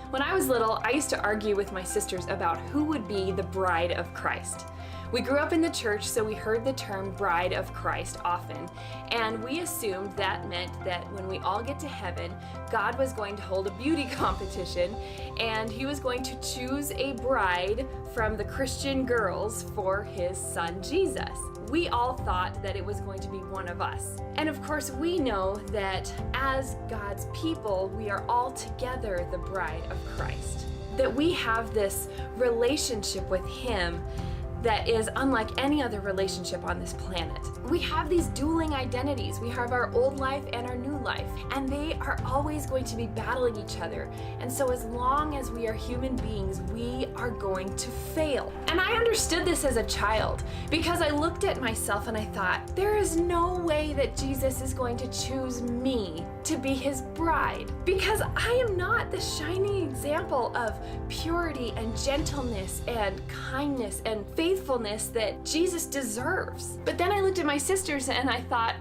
When I was little, I used to argue with my sisters about who would be the bride of Christ. We grew up in the church, so we heard the term bride of Christ often, and we assumed that meant that when we all get to heaven, God was going to hold a beauty competition, and he was going to choose a bride from the Christian girls for his son Jesus. We all thought that it was going to be one of us. And of course, we know that as God's people, we are all together the bride of Christ. That we have this relationship with him that is unlike any other relationship on this planet. We have these dueling identities. We have our old life and our new life, and they are always going to be battling each other. And so as long as we are human beings, we are going to fail. And I understood this as a child because I looked at myself and I thought, there is no way that Jesus is going to choose me to be his bride, because I am not the shining example of purity and gentleness and kindness and faithfulness that Jesus deserves. But then I looked at my sisters and I thought,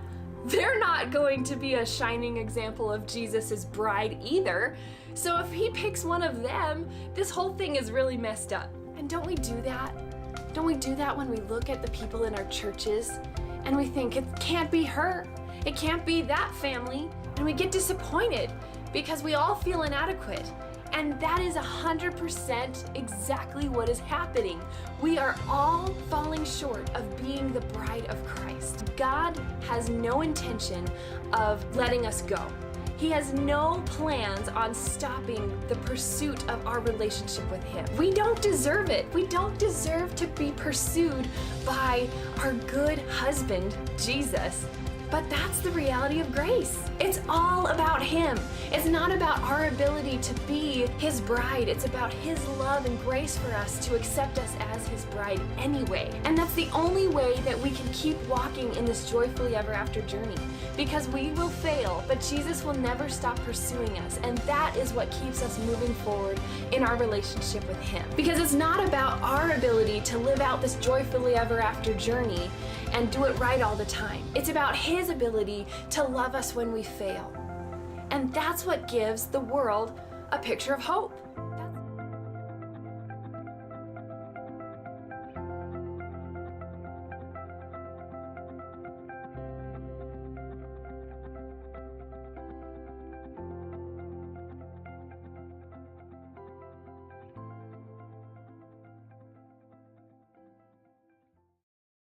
they're not going to be a shining example of Jesus's bride either. So if he picks one of them, this whole thing is really messed up. And don't we do that? Don't we do that when we look at the people in our churches and we think it can't be her, it can't be that family, and we get disappointed because we all feel inadequate. And that is 100% exactly what is happening. We are all falling short of being the bride of Christ. God has no intention of letting us go. He has no plans on stopping the pursuit of our relationship with him. We don't deserve it. We don't deserve to be pursued by our good husband, Jesus. But that's the reality of grace. It's all about him. It's not about our ability to be his bride. It's about his love and grace for us to accept us as his bride anyway. And that's the only way that we can keep walking in this joyfully ever after journey. Because we will fail, but Jesus will never stop pursuing us. And that is what keeps us moving forward in our relationship with him. Because it's not about our ability to live out this joyfully ever after journey and do it right all the time. It's about his ability to love us when we fail. And that's what gives the world a picture of hope.